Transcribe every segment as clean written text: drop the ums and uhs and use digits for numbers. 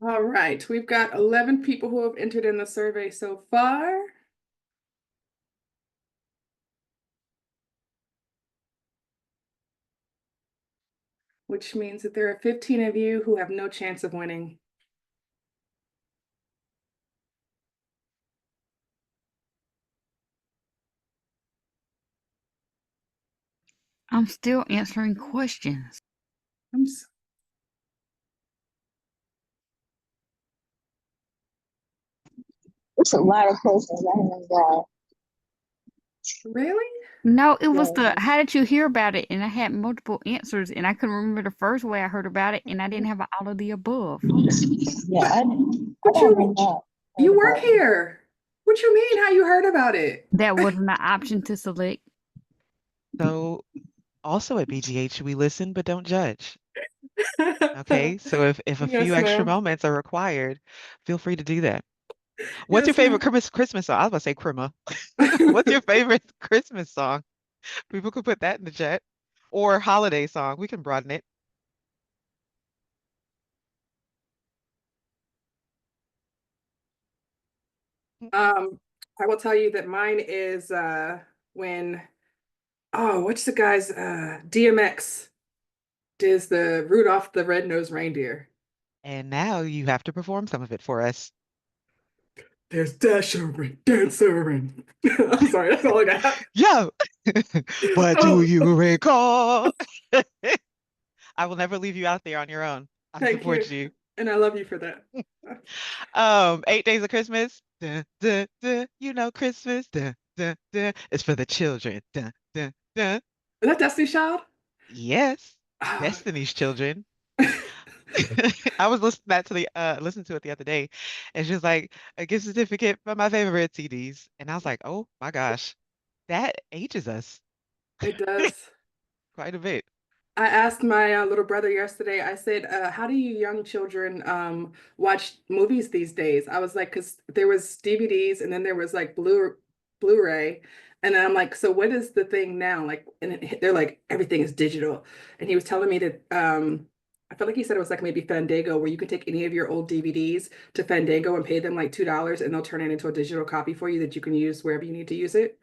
All right, we've got 11 people who have entered in the survey so far. Which means that there are 15 of you who have no chance of winning. I'm still answering questions. I'm It's a lot of questions. I haven't got. Really? No, it was the Yeah. how did you hear about it? And I had multiple answers, and I couldn't remember the first way I heard about it, and I didn't have all of the above. Yeah, I But don't you know. you work here. What you mean how you heard about it? That wasn't an option to select. So also at BGH, we listen but don't judge. Okay, so if a few Yes, extra ma'am. moments are required, feel free to do that. What's your Yes, favorite ma'am. Christmas song? I was about to say Crema. What's your favorite Christmas song? People could put that in the chat. Or holiday song. We can broaden it. I will tell you that mine is when what's the guy's DMX does the Rudolph the Red-Nosed Reindeer. And now you have to perform some of it for us. There's Dasher and Dancer and I'm sorry, that's all I got. Yo! What do Oh, you recall? I will never leave you out there on your own. I thank you. support you. And I love you for that. 8 Days of Christmas. Dun, dun, dun. You know Christmas. Dun, dun, dun. It's for the children. Dun, dun, dun. Is that Destiny Child? Yes. Ah. Destiny's Children. I was listening to it the other day, and she was like, a gift certificate for my favorite CDs. And I was like, oh my gosh, that ages us It does. quite a bit. I asked my little brother yesterday, I said, how do you young children watch movies these days? I was like, because there was DVDs and then there was like Blu-ray. And then I'm like, so what is the thing now? Like, they're like, everything is digital. And he was telling me that I felt like he said it was like maybe Fandango, where you can take any of your old DVDs to Fandango and pay them like $2 and they'll turn it into a digital copy for you that you can use wherever you need to use it.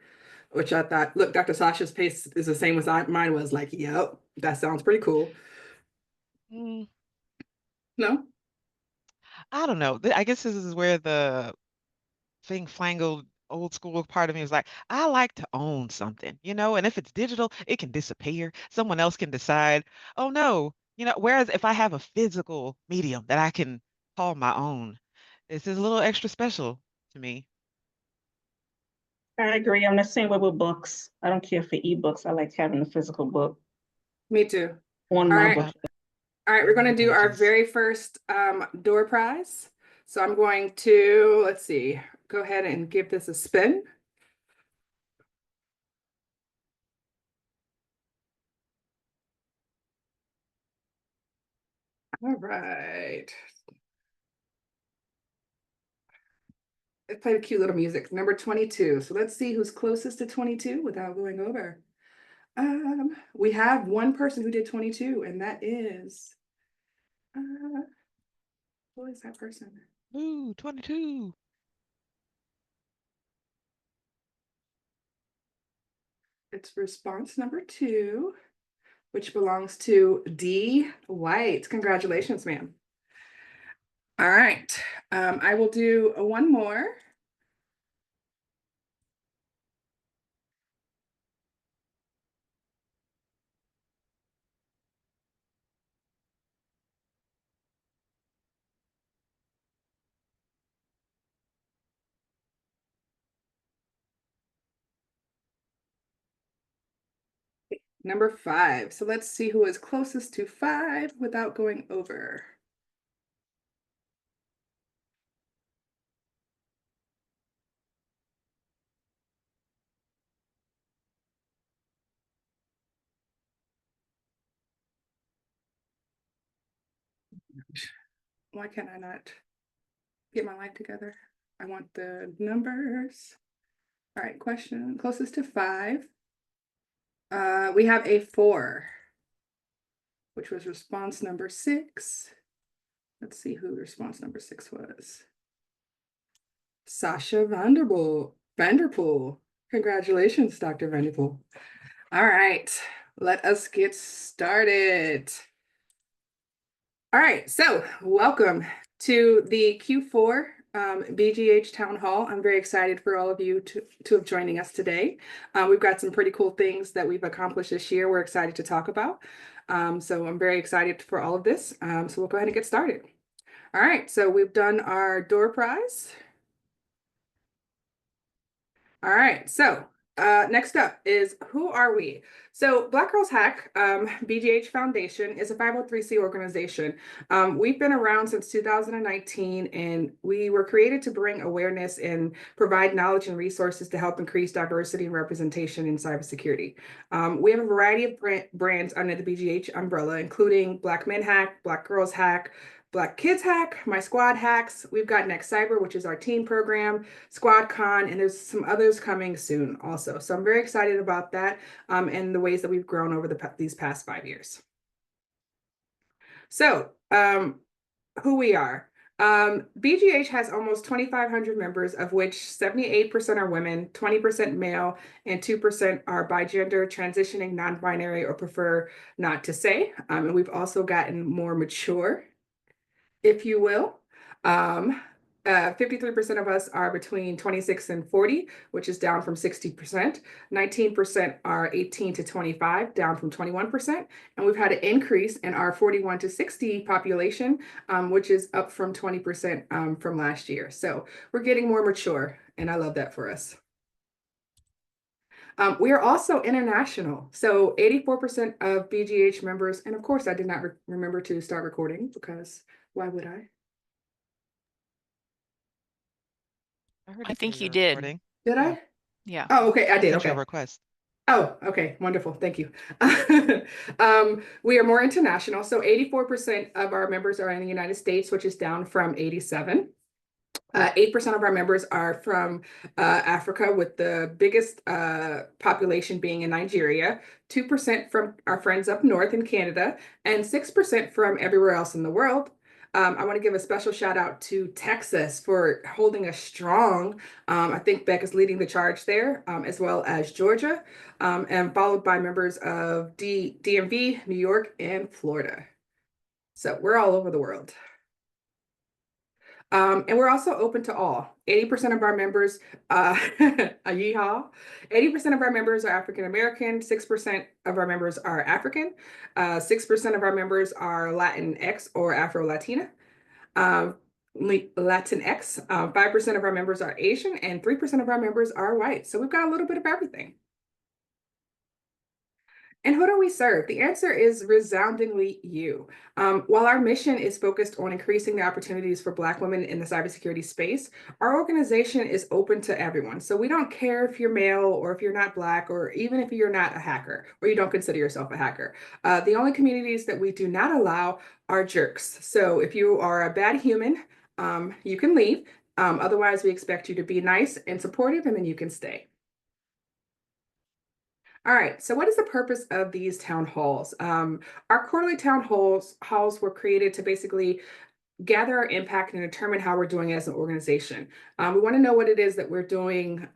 Which I thought, look, Dr. Sasha's pace is the same as mine was. Like, yep, that sounds pretty cool. Mm, No? I don't know. I guess this is where the thing flangled old school part of me was like, I like to own something, and if it's digital, it can disappear. Someone else can decide, oh no, whereas if I have a physical medium that I can call my own, this is a little extra special to me. I agree. I'm the same way with books. I don't care for ebooks. I like having the physical book Me too. on All my right. Yep, book. All right, we're turn going the to do our pages. very first door prize. So I'm going to, let's see, go ahead and give this a spin. All right. Let's play the cute little music. Number 22. So let's see who's closest to 22 without going over. We have one person who did 22, and that is, uh, who is that person? Ooh, 22. It's response number 2, which belongs to D. White. Congratulations, ma'am. All right. I will do one more. Number 5. So let's see who is closest to 5 without going over. Why can't I not get my life together? I want the numbers. All right, question closest to 5. We have a 4, which was response number 6. Let's see who response number 6 was. Sasha Vanderpool. Congratulations, Dr. Vanderpool. All right, let us get started. All right, so welcome to the Q4 BGH Town Hall. I'm very excited for all of you to have joining us today. We've got some pretty cool things that we've accomplished this year we're excited to talk about. So I'm very excited for all of this. So we'll go ahead and get started. All right, so we've done our door prize. All right, so next up is who are we? So Black Girls Hack BGH Foundation is a 503c organization. We've been around since 2019, and we were created to bring awareness and provide knowledge and resources to help increase diversity and representation in cybersecurity. We have a variety of brands under the BGH umbrella, including Black Men Hack, Black Girls Hack, Black Kids Hack, My Squad Hacks. We've got Next Cyber, which is our teen program, Squad Con, and there's some others coming soon also. So I'm very excited about that and the ways that we've grown over these past 5 years. So who we are. BGH has almost 2,500 members, of which 78% are women, 20% male, and 2% are bigender, transitioning, non-binary, or prefer not to say. And we've also gotten more mature, if you will. 53% of us are between 26 and 40, which is down from 60%. 19% are 18 to 25, down from 21%. And we've had an increase in our 41 to 60 population, which is up from 20% from last year. So we're getting more mature, and I love that for us. We are also international. So 84% of BGH members, and of course I did not remember to start recording because why would I? I think you did. Did Yeah. I? Yeah. Oh, okay, I did. Sent you a Okay. request. Oh, okay, wonderful. Thank you. We are more international. So 84% of our members are in the United States, which is down from 87. 8% of our members are from Africa, with the biggest population being in Nigeria, 2% from our friends up north in Canada, and 6% from everywhere else in the world. I want to give a special shout out to Texas for holding us strong. I think Beck is leading the charge there, as well as Georgia, and followed by members of DMV, New York, and Florida. So we're all over the world. And we're also open to all. 80% of our members, yeehaw, 80% of our members are African American, 6% of our members are African, 6% of our members are Latinx or Afro-Latina, Latinx, 5% of our members are Asian, and 3% of our members are white. So we've got a little bit of everything. And who do we serve? The answer is resoundingly you. While our mission is focused on increasing the opportunities for Black women in the cybersecurity space, our organization is open to everyone. So we don't care if you're male or if you're not Black, or even if you're not a hacker or you don't consider yourself a hacker. The only communities that we do not allow are jerks. So if you are a bad human, you can leave. Otherwise, we expect you to be nice and supportive, and then you can stay. All right, so what is the purpose of these town halls? Our quarterly town halls were created to basically gather our impact and determine how we're doing as an organization. We want to know what it is that we're doing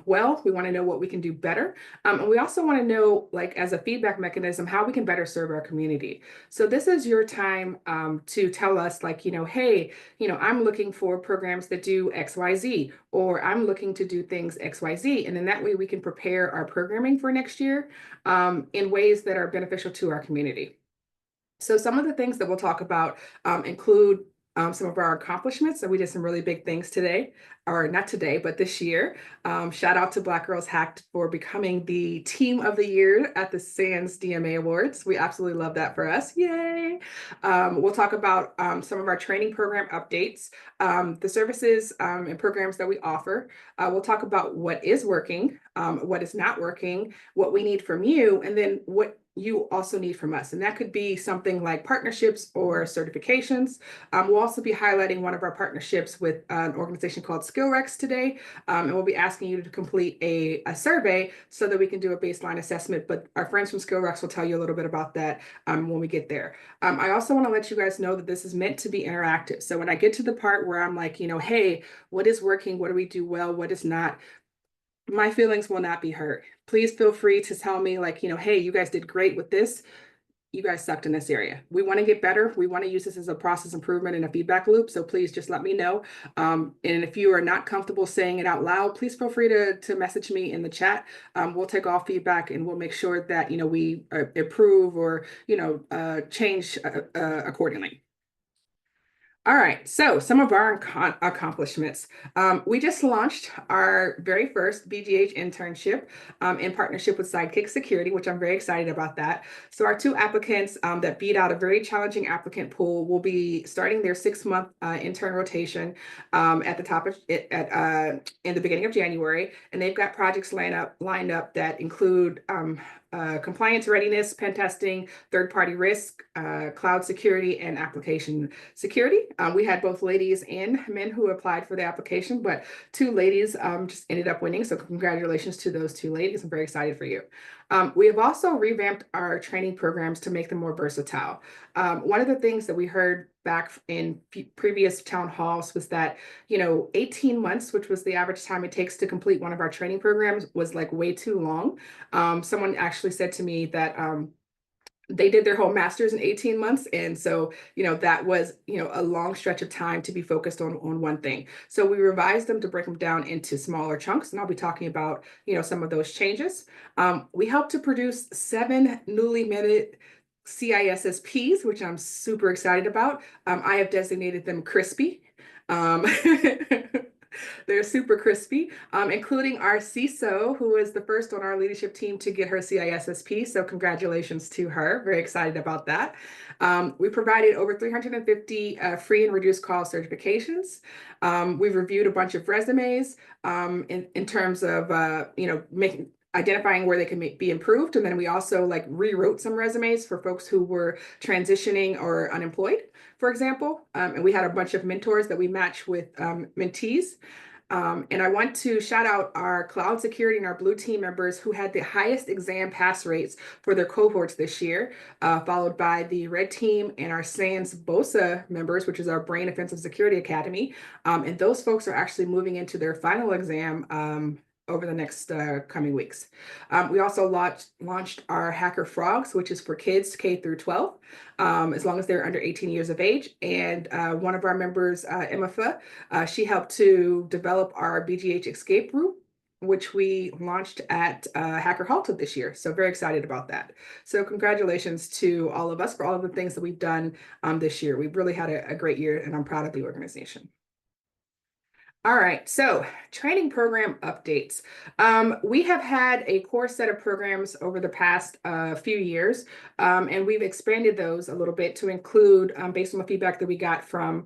well. We want to know what we can do better. And we also want to know, like, as a feedback mechanism, how we can better serve our community. So this is your time to tell us, like, hey, I'm looking for programs that do XYZ, or I'm looking to do things XYZ. And then that way we can prepare our programming for next year in ways that are beneficial to our community. So some of the things that we'll talk about include some of our accomplishments. So we did some really big things today, or not today, but this year. Shout out to Black Girls Hacked for becoming the Team of the Year at the SANS DMA Awards. We absolutely love that for us. Yay! We'll talk about some of our training program updates, the services and programs that we offer. We'll talk about what is working, what is not working, what we need from you, and then what you also need from us. And that could be something like partnerships or certifications. We'll also be highlighting one of our partnerships with an organization called SkillRex today. And we'll be asking you to complete a survey so that we can do a baseline assessment. But our friends from SkillRex will tell you a little bit about that when we get there. I also want to let you guys know that this is meant to be interactive. So when I get to the part where I'm like, hey, what is working? What do we do well? What is not? My feelings will not be hurt. Please feel free to tell me like, hey, you guys did great with this. You guys sucked in this area. We want to get better. We want to use this as a process improvement and a feedback loop. So please just let me know. And if you are not comfortable saying it out loud, please feel free to message me in the chat. We'll take all feedback and we'll make sure that, we improve or, change accordingly. All right, so some of our accomplishments. We just launched our very first BGH internship in partnership with Sidekick Security, which I'm very excited about that. So our 2 applicants that beat out a very challenging applicant pool will be starting their 6-month intern rotation at the top of it in the beginning of January, and they've got projects lined up that include compliance readiness, pen testing, third-party risk, cloud security, and application security. We had both ladies and men who applied for the application, but 2 ladies just ended up winning. So congratulations to those 2 ladies. I'm very excited for you. We have also revamped our training programs to make them more versatile. One of the things that we heard back in previous town halls was that, 18 months, which was the average time it takes to complete one of our training programs, was like way too long. Someone actually said to me that they did their whole master's in 18 months. And so, that was, a long stretch of time to be focused on one thing. So we revised them to break them down into smaller chunks. And I'll be talking about, some of those changes. We helped to produce 7 newly minted CISSPs, which I'm super excited about. I have designated them crispy. They're super crispy, including our CISO, who is the first on our leadership team to get her CISSP. So congratulations to her. Very excited about that. We provided over 350 free and reduced cost certifications. We've reviewed a bunch of resumes in terms of, identifying where they can be improved. And then we also rewrote some resumes for folks who were transitioning or unemployed, for example. And we had a bunch of mentors that we match with mentees. And I want to shout out our cloud security and our blue team members who had the highest exam pass rates for their cohorts this year, followed by the red team and our SANS BOSA members, which is our Brain Offensive Security Academy. And those folks are actually moving into their final exam over the next coming weeks. We also launched our Hacker Frogs, which is for kids K through 12, as long as they're under 18 years of age. And one of our members, Emma, she helped to develop our BGH escape route, which we launched at Hacker Halted this year. So very excited about that. So congratulations to all of us for all of the things that we've done this year. We've really had a great year, and I'm proud of the organization. All right, so training program updates. We have had a core set of programs over the past few years, and we've expanded those a little bit to include, based on the feedback that we got from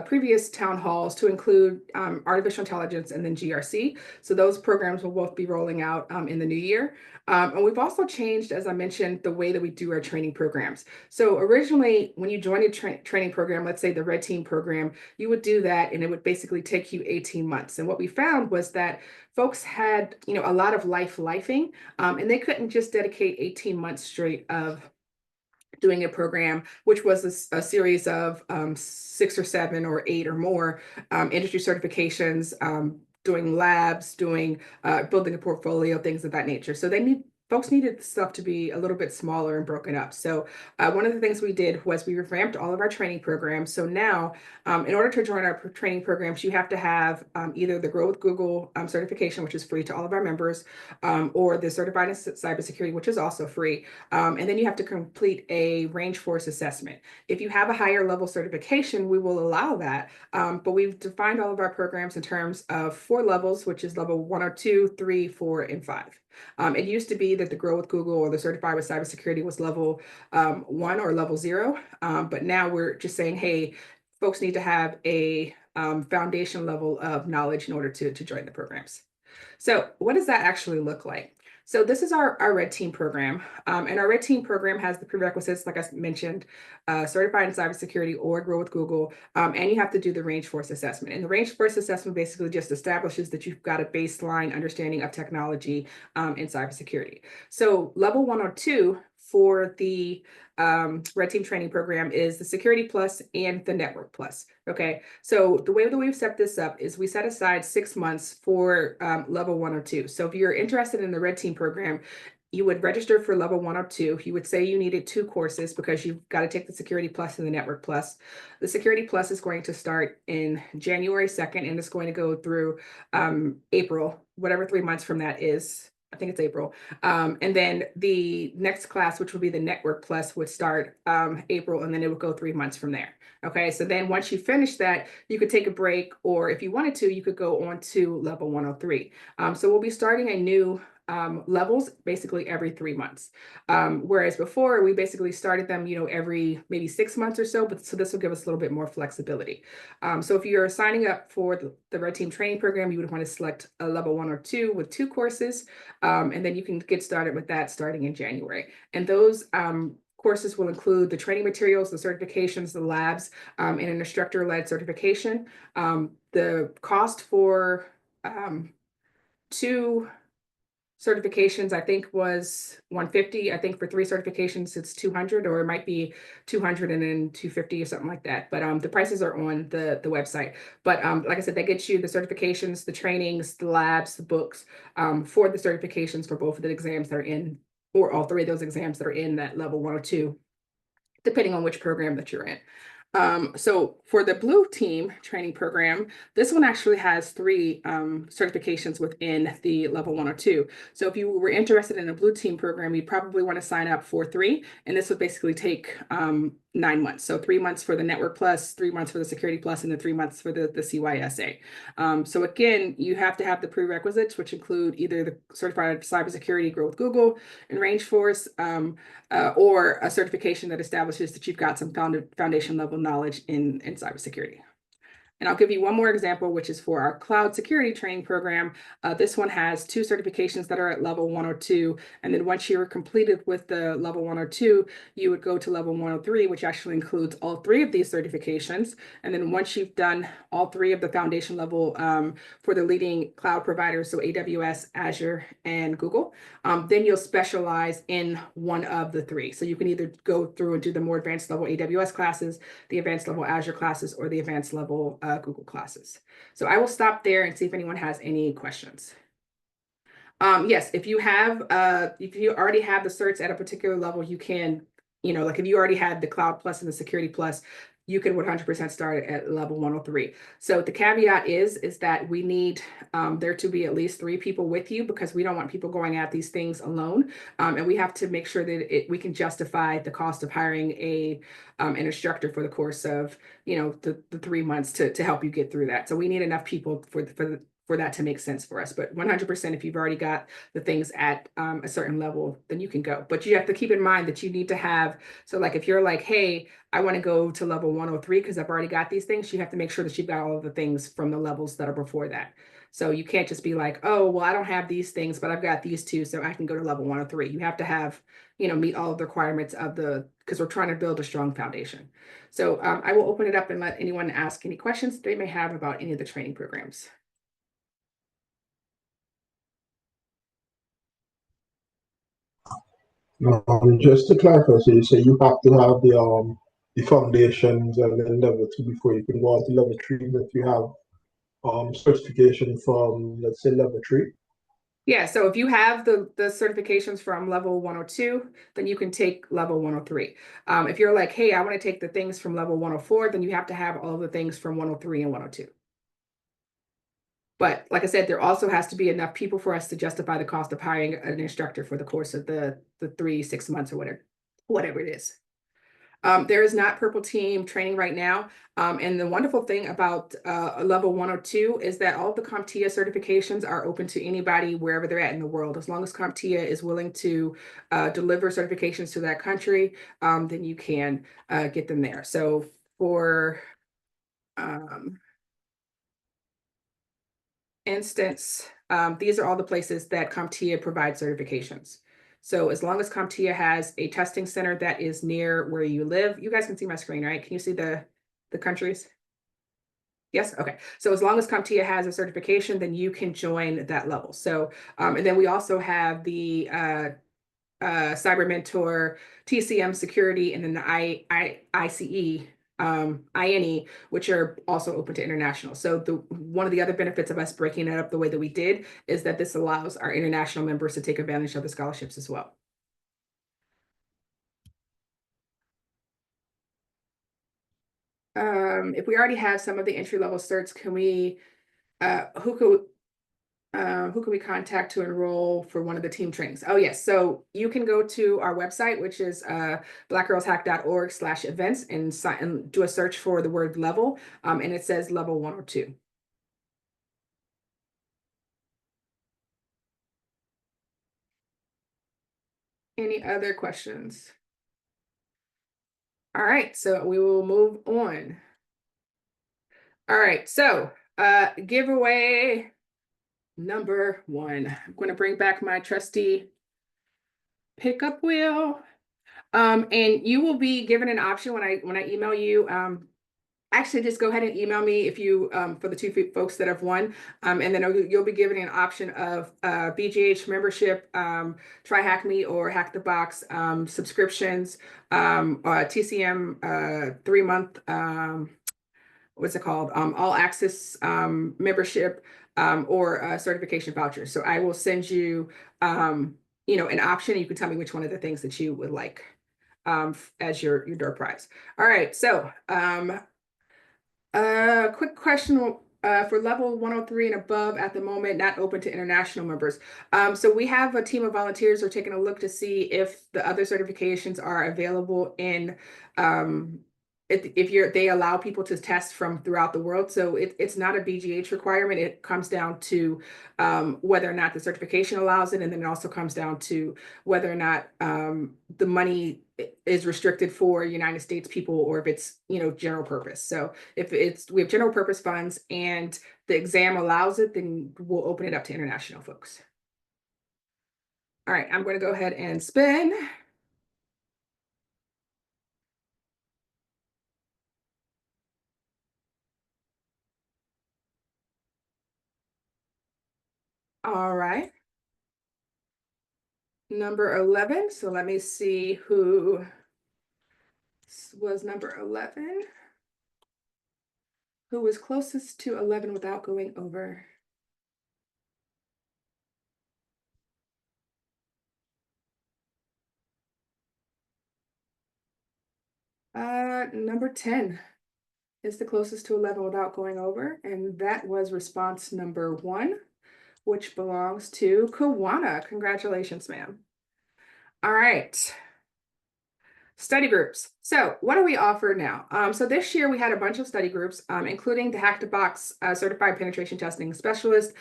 previous town halls, to include artificial intelligence and then GRC. So those programs will both be rolling out in the new year. And we've also changed, as I mentioned, the way that we do our training programs. So originally, when you join a training program, let's say the Red Team program, you would do that and it would basically take you 18 months. And what we found was that folks had, a lot of lifing, and they couldn't just dedicate 18 months straight of doing a program, which was a series of 6 or 7 or 8 or more industry certifications, doing labs, doing building a portfolio, things of that nature. So folks needed stuff to be a little bit smaller and broken up. So one of the things we did was we revamped all of our training programs. So now, in order to join our training programs, you have to have either the Grow with Google certification, which is free to all of our members, or the Certified in Cybersecurity, which is also free. And then you have to complete a range force assessment. If you have a higher level certification, we will allow that. But we've defined all of our programs in terms of 4 levels, which is level 1 or 2, 3, 4, and 5. It used to be that the Grow with Google or the Certified with Cybersecurity was level 1 or level 0. But now we're just saying, hey, folks need to have a foundation level of knowledge in order to join the programs. So what does that actually look like? So this is our red team program. And our red team program has the prerequisites, like I mentioned, certified in cybersecurity or grow with Google. And you have to do the range force assessment. And the range force assessment basically just establishes that you've got a baseline understanding of technology in cybersecurity. So level 102 for the red team training program is the security plus and the network plus. Okay, so the way that we've set this up is we set aside 6 months for level 102. So if you're interested in the red team program, you would register for level 102. You would say you needed 2 courses because you've got to take the security plus and the network plus. The security plus is going to start in January 2nd and it's going to go through April, whatever 3 months from that is. I think it's April. And then the next class, which will be the Network Plus, would start April, and then it would go 3 months from there. Okay, so then once you finish that, you could take a break, or if you wanted to, you could go on to level 103. So we'll be starting a new levels basically every 3 months. Whereas before we basically started them, every maybe 6 months or so, but so this will give us a little bit more flexibility. So if you're signing up for the Red Team training program, you would want to select a level 1 or 2 with 2 courses. And then you can get started with that starting in January. And those courses will include the training materials, the certifications, the labs, and an instructor-led certification. The cost for 2 certifications, I think, was $150. I think for 3 certifications, it's $200, or it might be $200 and then $250 or something like that. But the prices are on the website. But like I said, that gets you the certifications, the trainings, the labs, the books for the certifications for both of the exams that are in, or all 3 of those exams that are in that level 102, depending on which program that you're in. So for the blue team training program, this one actually has 3 certifications within the level 102. So if you were interested in a blue team program, you'd probably want to sign up for 3, and this would basically take 9 months. So 3 months for the network plus, 3 months for the security plus, and then 3 months for the CYSA. So again, you have to have the prerequisites, which include either the certified cybersecurity grow with Google and range force, or a certification that establishes that you've got some foundation level knowledge in cybersecurity. And I'll give you one more example, which is for our cloud security training program. This one has 2 certifications that are at level 102. And then once you're completed with the level 102, you would go to level 103, which actually includes all 3 of these certifications. And then once you've done all 3 of the foundation level for the leading cloud providers, so AWS, Azure, and Google, then you'll specialize in one of the 3. So you can either go through and do the more advanced level AWS classes, the advanced level Azure classes, or the advanced level Google classes. So I will stop there and see if anyone has any questions. Yes, if you already have the certs at a particular level, you can, like if you already had the Cloud Plus and the Security Plus, you can 100% start at level 103. So the caveat is that we need there to be at least 3 people with you, because we don't want people going at these things alone. And we have to make sure that we can justify the cost of hiring an instructor for the course of, the 3 months to help you get through that. So we need enough people for that to make sense for us. But 100%, if you've already got the things at a certain level, then you can go. But you have to keep in mind that you need to have, so like if you're like, hey, I want to go to level 103 because I've already got these things, you have to make sure that you've got all of the things from the levels that are before that. So you can't just be like, oh, well, I don't have these things, but I've got these 2, so I can go to level 103. You have to have, meet all of the requirements because we're trying to build a strong foundation. So I will open it up and let anyone ask any questions they may have about any of the training programs. Just to clarify, so you say you have to have the foundations and then level 2 before you can go on to level 3. If you have certification from, let's say, level 3. Yeah, so if you have the certifications from level 102, then you can take level 103. If you're like, hey, I want to take the things from level 104, then you have to have all the things from 103 and 102. But like I said, there also has to be enough people for us to justify the cost of hiring an instructor for the course of the 3-6 months or whatever it is. There is not Purple Team training right now. And the wonderful thing about level 102 is that all the CompTIA certifications are open to anybody wherever they're at in the world. As long as CompTIA is willing to deliver certifications to that country, then you can get them there. So for instance, These are all the places that CompTIA provides certifications. So as long as CompTIA has a testing center that is near where you live, you guys can see my screen, right? Can you see the countries? Yes, okay. So as long as CompTIA has a certification, then you can join that level. So, and then we also have the Cyber Mentor, TCM Security, and then the ICE, INE, which are also open to international. So one of the other benefits of us breaking it up the way that we did is that this allows our international members to take advantage of the scholarships as well. If we already have some of the entry-level certs, can we, who can we contact to enroll for one of the team trainings? Oh, yes. So you can go to our website, which is blackgirlshack.org/events and do a search for the word level. And it says level 1 or 2. Any other questions? All right, so we will move on. All right, so giveaway number 1. I'm going to bring back my trusty pickup wheel. And you will be given an option when I email you. Actually, just go ahead and email me if you for the 2 folks that have won, and then you'll be given an option of BGH membership, try Hack Me or Hack the Box subscriptions, TCM 3-month what's it called, all access membership, or a certification voucher. So I will send you an option. You can tell me which one of the things that you would like as your door prize. All right, so quick question for level 103 and above at the moment, not open to international members. So we have a team of volunteers who are taking a look to see if the other certifications are available in if they allow people to test from throughout the world. So it's not a BGH requirement. It comes down to whether or not the certification allows it. And then it also comes down to whether or not the money is restricted for United States people or if it's, general purpose. So if we have general purpose funds and the exam allows it, then we'll open it up to international folks. All right, I'm going to go ahead and spin. All right. Number 11. So let me see who was number 11. Who was closest to 11 without going over? Number 10 is the closest to 11 without going over. And that was response number 1, which belongs to Kawana. Congratulations, ma'am. All right. Study groups. So what do we offer now? So this year we had a bunch of study groups, including the Hack the Box Certified Penetration Testing Specialist,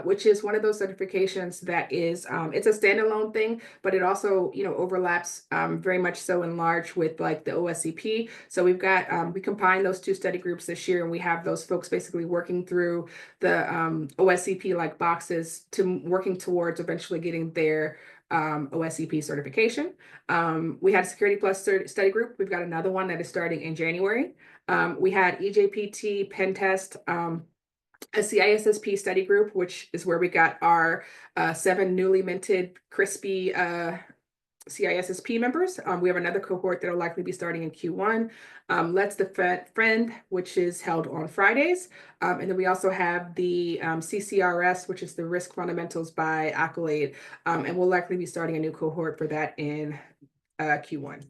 which is one of those certifications that is, it's a standalone thing, but it also, overlaps very much so in large with like the OSCP. So we've got, we combined those 2 study groups this year, and we have those folks basically working through the OSCP like boxes to working towards eventually getting their OSCP certification. We had a Security Plus study group. We've got another one that is starting in January. We had EJPT pen test, a CISSP study group, which is where we got our 7 newly minted crispy CISSP members. We have another cohort that will likely be starting in Q1. Let's the Friend, which is held on Fridays. And then we also have the CCRS, which is the Risk Fundamentals by Accolade. And we'll likely be starting a new cohort for that in Q1.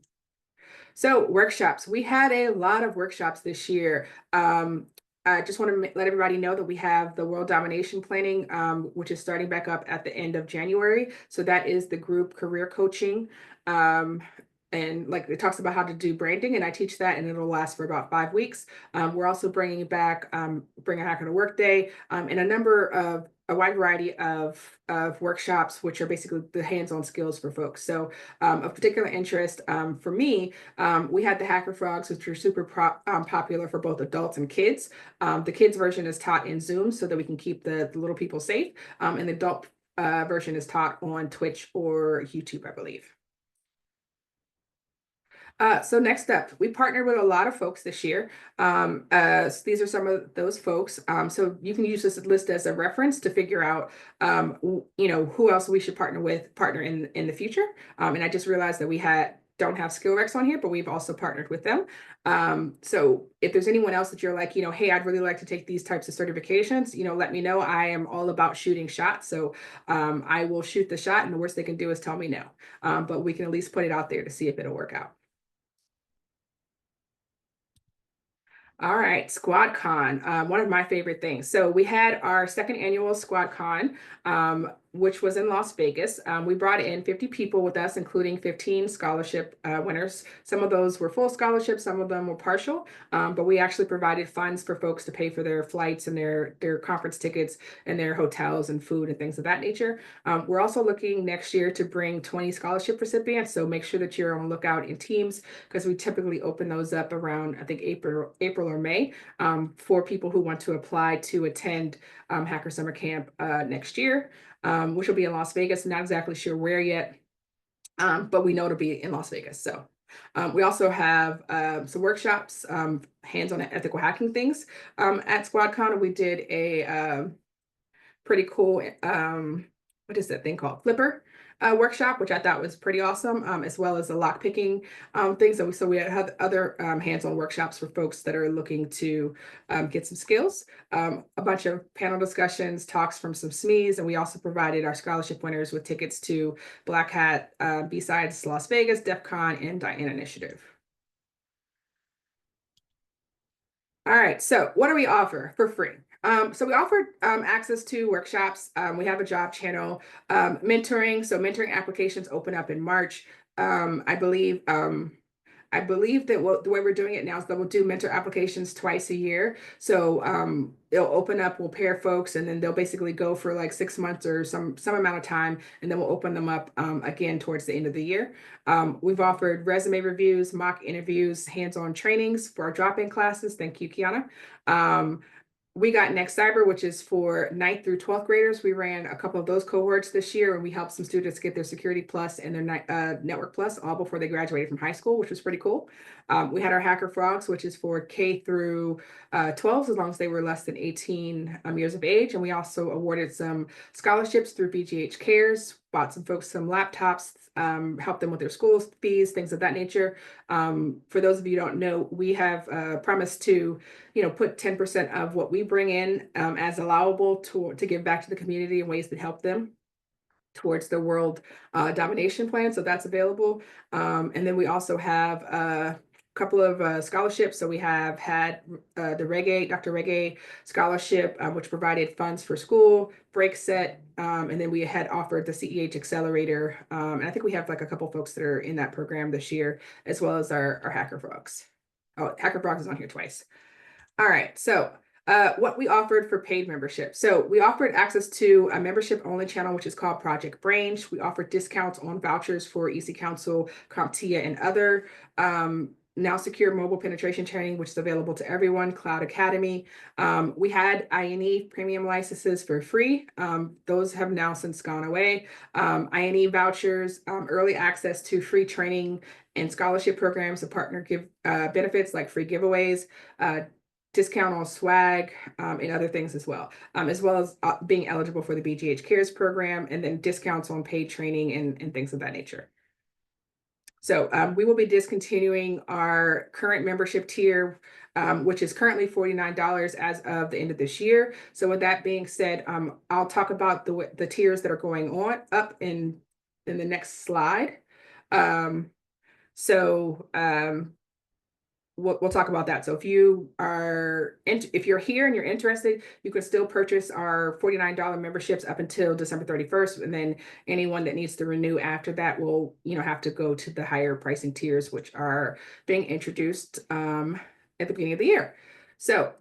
So workshops, we had a lot of workshops this year. I just want to let everybody know that we have the World Domination Planning, which is starting back up at the end of January. So that is the group career coaching. And like it talks about how to do branding, and I teach that, and it'll last for about 5 weeks. We're also bringing back Bring a Hacker to Work Day, and a number of a wide variety of workshops, which are basically the hands-on skills for folks. So of particular interest for me, we had the Hacker Frogs, which were super popular for both adults and kids. The kids version is taught in Zoom so that we can keep the little people safe. And the adult version is taught on Twitch or YouTube, I believe. So next up, we partnered with a lot of folks this year. So these are some of those folks. So you can use this list as a reference to figure out, who else we should partner in the future. And I just realized that we don't have SkillRex on here, but we've also partnered with them. So if there's anyone else that you're like, hey, I'd really like to take these types of certifications, let me know. I am all about shooting shots. So I will shoot the shot, and the worst they can do is tell me no. But we can at least put it out there to see if it'll work out. All right, SquadCon, one of my favorite things. So we had our second annual SquadCon, which was in Las Vegas. We brought in 50 people with us, including 15 scholarship winners. Some of those were full scholarships, some of them were partial, but we actually provided funds for folks to pay for their flights and their conference tickets and their hotels and food and things of that nature. We're also looking next year to bring 20 scholarship recipients, so make sure that you're on the lookout in teams, because we typically open those up around, I think, April or May, for people who want to apply to attend Hacker Summer Camp next year, which will be in Las Vegas. Not exactly sure where yet, but we know it'll be in Las Vegas. So we also have some workshops, hands-on ethical hacking things at SquadCon. We did a pretty cool, what is that thing called? Flipper workshop, which I thought was pretty awesome, as well as the lock picking things. So we had other hands-on workshops for folks that are looking to get some skills, a bunch of panel discussions, talks from some SMEs, and we also provided our scholarship winners with tickets to Black Hat, B-Sides Las Vegas, DEF CON, and Diana Initiative. All right, so what do we offer for free? So we offer access to workshops. We have a job channel, mentoring. So mentoring applications open up in March. I believe that the way we're doing it now is that we'll do mentor applications twice a year. So they'll open up, we'll pair folks, and then they'll basically go for like 6 months or some amount of time, and then we'll open them up again towards the end of the year. We've offered resume reviews, mock interviews, hands-on trainings for our drop-in classes. Thank you, Kiana. We got Next Cyber, which is for 9th through 12th graders. We ran a couple of those cohorts this year, and we helped some students get their Security Plus and their Network Plus all before they graduated from high school, which was pretty cool. We had our Hacker Frogs, which is for K through 12s, as long as they were less than 18 years of age. And we also awarded some scholarships through BGH Cares, bought some folks some laptops, helped them with their school fees, things of that nature. For those of you who don't know, we have promised to put 10% of what we bring in as allowable to give back to the community in ways that help them towards the world domination plan. So that's available. And then we also have a couple of scholarships. So we have had the Dr. Reggae Scholarship, which provided funds for school, break set, and then we had offered the CEH Accelerator. And I think we have like a couple folks that are in that program this year, as well as our Hacker Frogs. Oh, Hacker Frogs is on here twice. All right, so what we offered for paid membership. So we offered access to a membership only channel, which is called Project Brain. We offered discounts on vouchers for EC Council, CompTIA, and other now secure mobile penetration training, which is available to everyone, Cloud Academy. We had INE premium licenses for free. Those have now since gone away. INE vouchers, early access to free training and scholarship programs. The partner give benefits like free giveaways, discount on swag, and other things as well as being eligible for the BGH Cares program, and then discounts on paid training and things of that nature. So we will be discontinuing our current membership tier, which is currently $49 as of the end of this year. So with that being said, I'll talk about the tiers that are going up in the next slide. We'll talk about that. So if you're here and you're interested, you can still purchase our $49 memberships up until December 31st. And then anyone that needs to renew after that will, have to go to the higher pricing tiers, which are being introduced at the beginning of the year. So,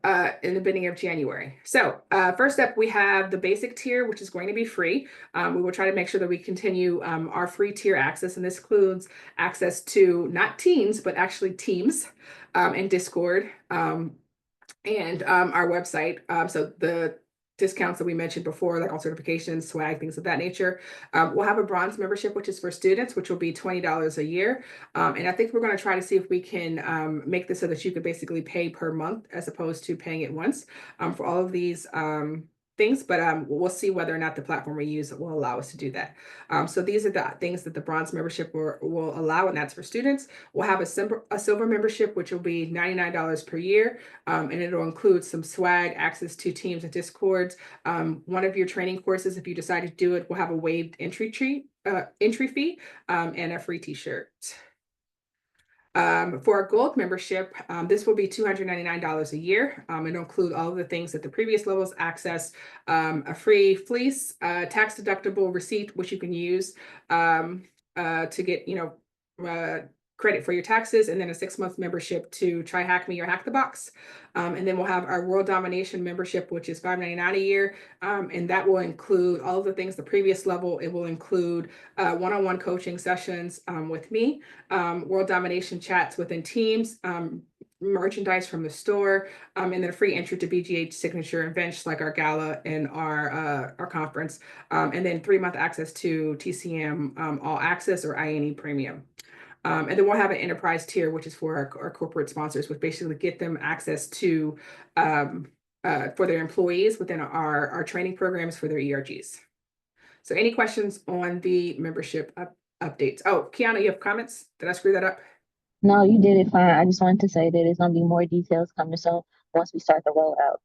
in the beginning of January. So, first up, we have the basic tier, which is going to be free. We will try to make sure that we continue our free tier access, and this includes access to not teams, but actually teams and Discord and our website. So the discounts that we mentioned before, like all certifications, swag, things of that nature. We'll have a bronze membership, which is for students, which will be $20 a year. And I think we're going to try to see if we can make this so that you could basically pay per month as opposed to paying it once for all of these things, but we'll see whether or not the platform we use will allow us to do that. So these are the things that the bronze membership will allow, and that's for students. We'll have a silver membership, which will be $99 per year, and it'll include some swag, access to teams and discords. One of your training courses, if you decide to do it, will have a waived entry fee, and a free t-shirt. For our gold membership, this will be $299 a year. It'll include all of the things that the previous levels access, a free fleece, tax deductible receipt, which you can use to get, credit for your taxes, and then a 6-month membership to try Hack Me or Hack the Box. And then we'll have our World Domination membership, which is $599 a year. And that will include all of the things the previous level. It will include one-on-one coaching sessions with me, World Domination chats within teams, merchandise from the store, and then a free entry to BGH signature events like our gala and our conference, and then 3-month access to TCM All Access or INE Premium. And then we'll have an enterprise tier, which is for our corporate sponsors, which basically get them access to for their employees within our training programs for their ERGs. So any questions on the membership updates? Oh, Kiana, you have comments? Did I screw that up? No, you did it fine. I just wanted to say that there's going to be more details coming soon once we start the rollout.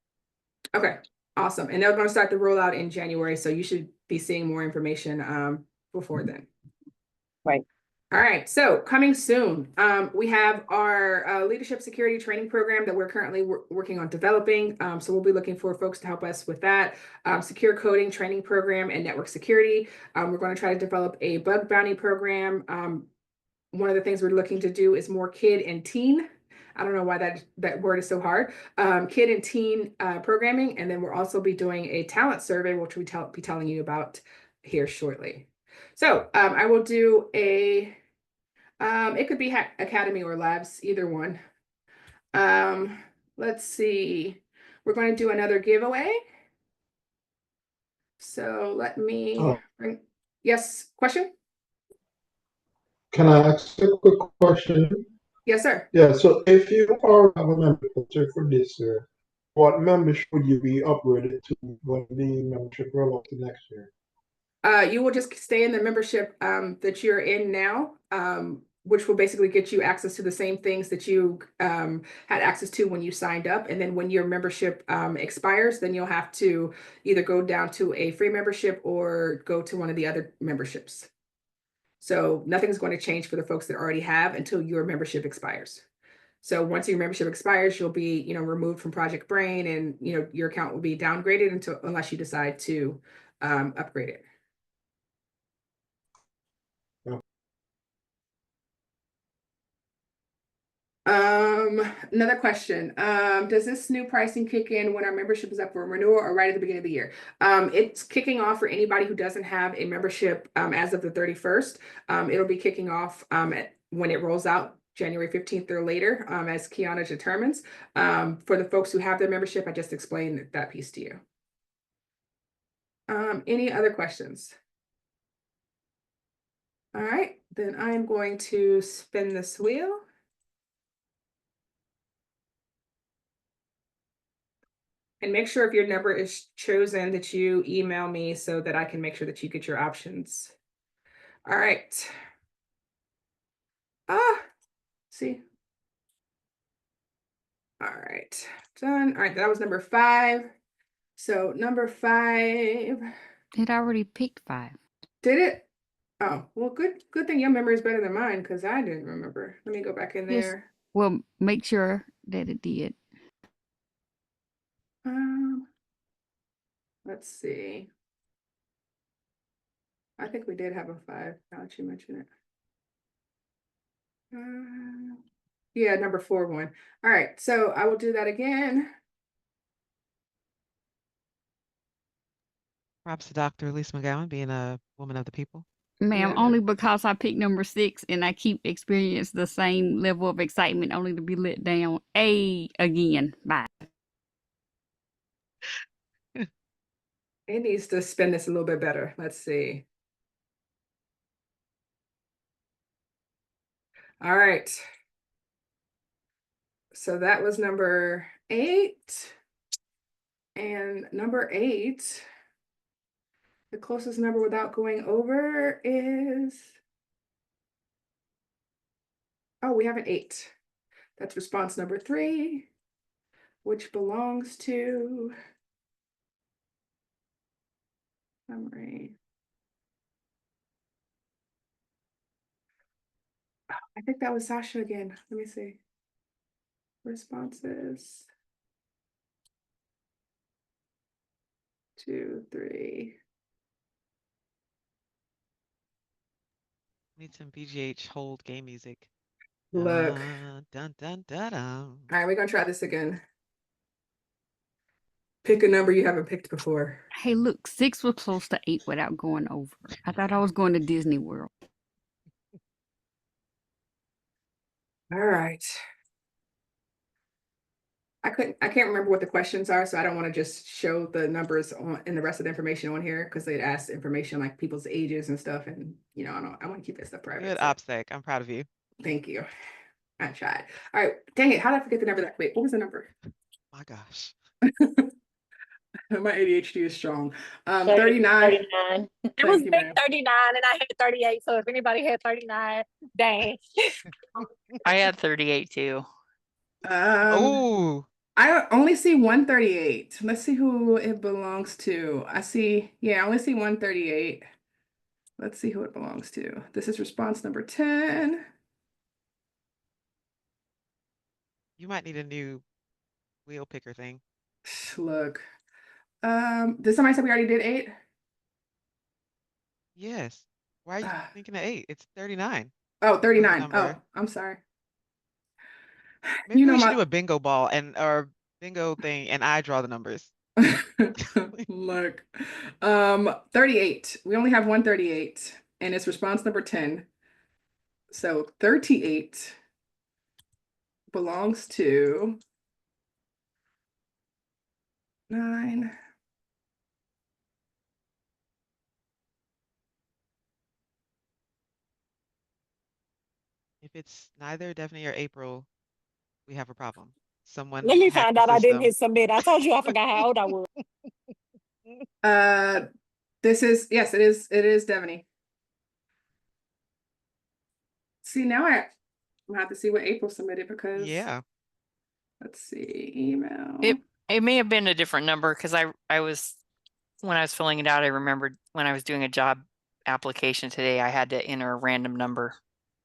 Okay, awesome. And they're going to start the rollout in January, so you should be seeing more information before then. Right. All right, so coming soon, we have our leadership security training program that we're currently working on developing. So we'll be looking for folks to help us with that. Secure coding training program and network security. We're going to try to develop a bug bounty program. One of the things we're looking to do is more kid and teen. I don't know why that word is so hard. Kid and teen programming, and then we'll also be doing a talent survey, which we'll be telling you about here shortly. So I will do a, it could be Academy or Labs, either one. Let's see. We're going to do another giveaway. So let me bring, yes, question? Can I ask a quick question? Yes, sir. Yeah, so if you are a membership for this year, what membership would you be upgraded to when the membership roll up to next year? You will just stay in the membership that you're in now, which will basically get you access to the same things that you had access to when you signed up. And then when your membership expires, then you'll have to either go down to a free membership or go to one of the other memberships. So nothing's going to change for the folks that already have until your membership expires. So once your membership expires, you'll be, removed from Project Brain, and your account will be downgraded unless you decide to upgrade it. Another question. Does this new pricing kick in when our membership is up for renewal or right at the beginning of the year? It's kicking off for anybody who doesn't have a membership as of the 31st. It'll be kicking off when it rolls out January 15th or later, as Kiana determines. For the folks who have their membership, I just explained that piece to you. Any other questions? All right, then I'm going to spin this wheel. And make sure if your number is chosen that you email me so that I can make sure that you get your options. All right. See. All right, done. All right, that was number 5. So number 5. It already picked 5. Did it? Oh, well, good thing your memory is better than mine because I didn't remember. Let me go back in Yes. there. Well, make sure that it did. Let's see. I think we did have a 5, now that you mention it. Yeah, number 4 one. All right, so I will do that again. Props to Dr. Elise McGowan being a woman of the people. Ma'am, Yeah. only because I picked number 6 and I keep experiencing the same level of excitement only to be let down again. Bye. It needs to spin this a little bit better. Let's see. All right. So that was number 8. And number 8, the closest number without going over is, oh, we have an 8. That's response number 3, which belongs to memory. I think that was Sasha again. Let me see. Responses. 2, 3. Need some BGH hold game music. Look. Dun, dun, dun, dun. All right, we're gonna try this again. Pick a number you haven't picked before. Hey, look, 6 was close to 8 without going over. I thought I was going to Disney World. All right. I can't remember what the questions are, so I don't want to just show the numbers on and the rest of the information on here because they'd ask information like people's ages and stuff, and I want to keep that stuff private. Good So OPSEC. I'm proud of you. thank you. I tried. All right, dang it, how did I forget the number that quick? What was the number? My gosh. My ADHD is strong. 39. 39. It Thank was you, big ma'am. 39 and I had 38. So if anybody had 39, dang. I had 38 too. Oh, I only see 138. Let's see who it belongs to. I only see 138. Let's see who it belongs to. This is response number 10. you might need a new wheel picker thing. Look. Did somebody say we already did 8? Yes. Why are you Ah. thinking of 8? It's 39. Oh, was the 39. number. Oh, I'm sorry. Maybe You know we should my do a bingo ball or bingo thing, and I draw the numbers. look. 38. We only have 138, and it's response number 10. So 38 belongs to 9. If it's neither Daphne or April, we have a problem. Someone Let me hacked find the out I didn't system. hit submit. I told you I forgot how old I was. This is, yes, it is Devaney. See, now I'm gonna have to see what April submitted because Yeah. let's see, email. It may have been a different number because I was when I was filling it out, I remembered when I was doing a job application today, I had to enter a random number.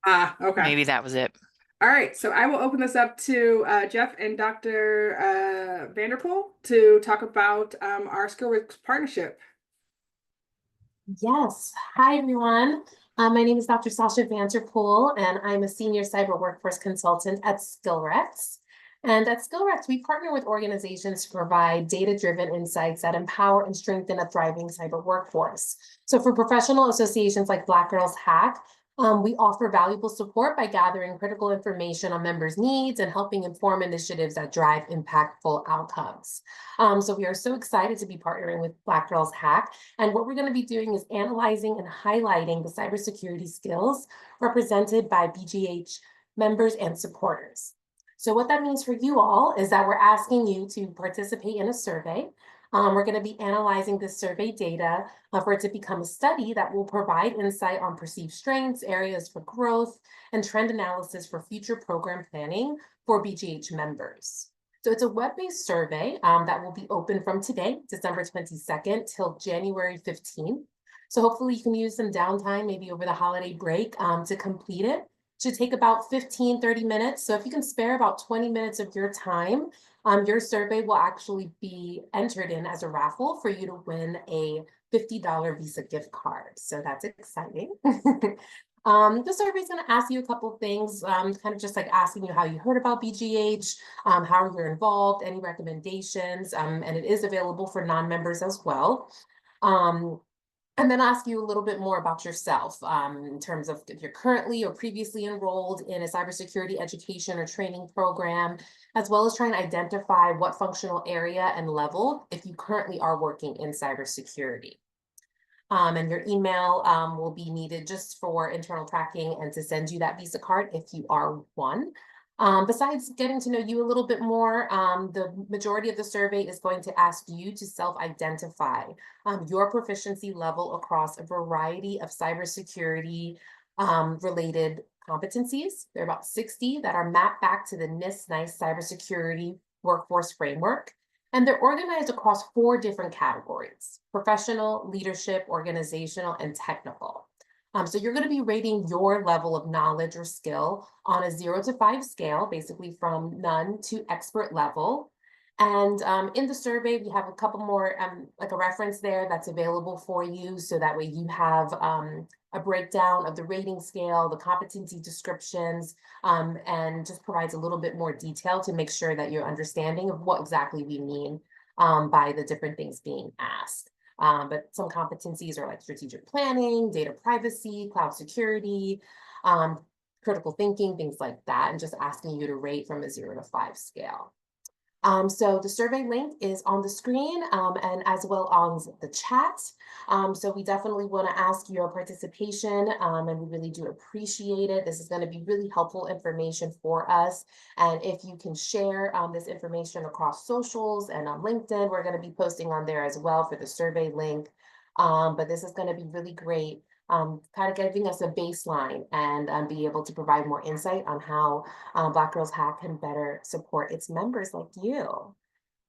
Okay. Maybe that was it. All right, so I will open this up to Jeff and Dr. Vanderpool to talk about our SkillWorks partnership. Yes. Hi, everyone. My name is Dr. Sasha Vanderpool, and I'm a senior cyber workforce consultant at SkillRex. And at SkillRex, we partner with organizations to provide data-driven insights that empower and strengthen a thriving cyber workforce. So for professional associations like Black Girls Hack, we offer valuable support by gathering critical information on members' needs and helping inform initiatives that drive impactful outcomes. So we are so excited to be partnering with Black Girls Hack. And what we're going to be doing is analyzing and highlighting the cybersecurity skills represented by BGH members and supporters. So what that means for you all is that we're asking you to participate in a survey. We're going to be analyzing this survey data for it to become a study that will provide insight on perceived strengths, areas for growth, and trend analysis for future program planning for BGH members. So it's a web-based survey that will be open from today, December 22nd, till January 15th. So hopefully you can use some downtime, maybe over the holiday break to complete it. Should take about 15, 30 minutes. So if you can spare about 20 minutes of your time, your survey will actually be entered in as a raffle for you to win a $50 Visa gift card. So that's exciting. The survey is going to ask you a couple of things, kind of just like asking you how you heard about BGH, how you're involved, any recommendations, and it is available for non-members as well. And then ask you a little bit more about yourself, in terms of if you're currently or previously enrolled in a cybersecurity education or training program, as well as trying to identify what functional area and level if you currently are working in cybersecurity. And your email will be needed just for internal tracking and to send you that Visa card if you are one. Besides getting to know you a little bit more, the majority of the survey is going to ask you to self-identify your proficiency level across a variety of cybersecurity related competencies. There are about 60 that are mapped back to the NIST cybersecurity workforce framework. And they're organized across 4 different categories: professional, leadership, organizational, and technical. So you're going to be rating your level of knowledge or skill on a 0 to 5 scale, basically from none to expert level. And in the survey, we have a couple more, like a reference there that's available for you. So that way you have a breakdown of the rating scale, the competency descriptions, and just provides a little bit more detail to make sure that you're understanding of what exactly we mean by the different things being asked. But some competencies are like strategic planning, data privacy, cloud security, critical thinking, things like that, and just asking you to rate from a 0 to 5 scale. So the survey link is on the screen and as well on the chat. So we definitely want to ask your participation and we really do appreciate it. This is going to be really helpful information for us. And if you can share this information across socials and on LinkedIn, we're going to be posting on there as well for the survey link. But this is going to be really great. Kind of giving us a baseline and be able to provide more insight on how Black Girls Hack can better support its members like you.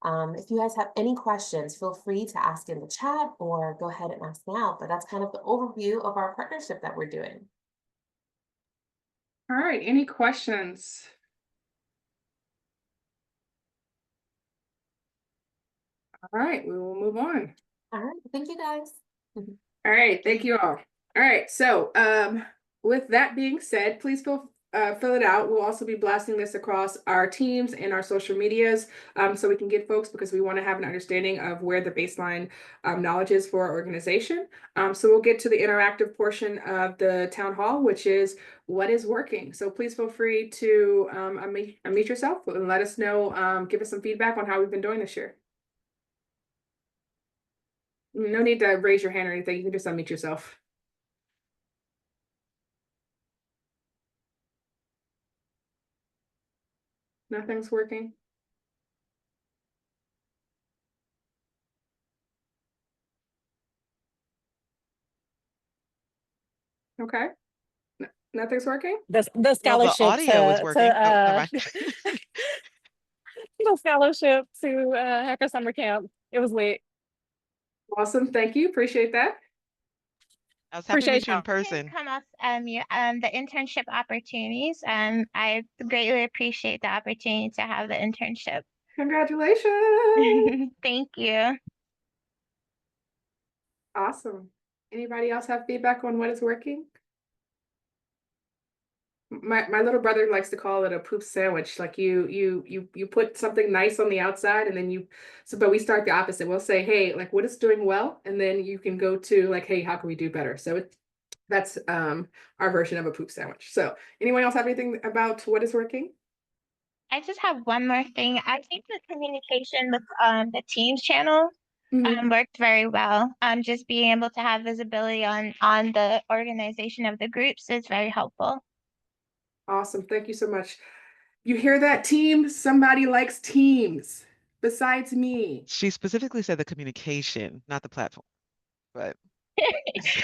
If you guys have any questions, feel free to ask in the chat or go ahead and ask now. But that's kind of the overview of our partnership that we're doing. All right, any questions? All right, we will move on. All right, thank you guys. All right, thank you all. All right, so with that being said, please fill it out. We'll also be blasting this across our teams and our social medias so we can get folks, because we want to have an understanding of where the baseline knowledge is for our organization. So we'll get to the interactive portion of the town hall, which is what is working. So please feel free to unmute yourself and let us know, give us some feedback on how we've been doing this year. No need to raise your hand or anything. You can just unmute yourself. Nothing's working. Okay. Nothing's working? The Well, the scholarship audio is working. Oh, never mind. the scholarship to Hacker Summer Camp. It was lit. Awesome. Thank you. Appreciate that. I was happy to meet Appreciate you in y'all. person. Come off the internship opportunities. I greatly appreciate the opportunity to have the internship. Congratulations. Thank you. Awesome. Anybody else have feedback on what is working? My little brother likes to call it a poop sandwich. Like you put something nice on the outside and then but we start the opposite. We'll say, hey, like what is doing well? And then you can go to like, hey, how can we do better? So that's our version of a poop sandwich. So anyone else have anything about what is working? I just have one more thing. I think the communication with the Teams channel worked very well. Just being able to have visibility on the organization of the groups is very helpful. Awesome. Thank you so much. You hear that, team? Somebody likes Teams besides me. She specifically said the communication, not the platform. But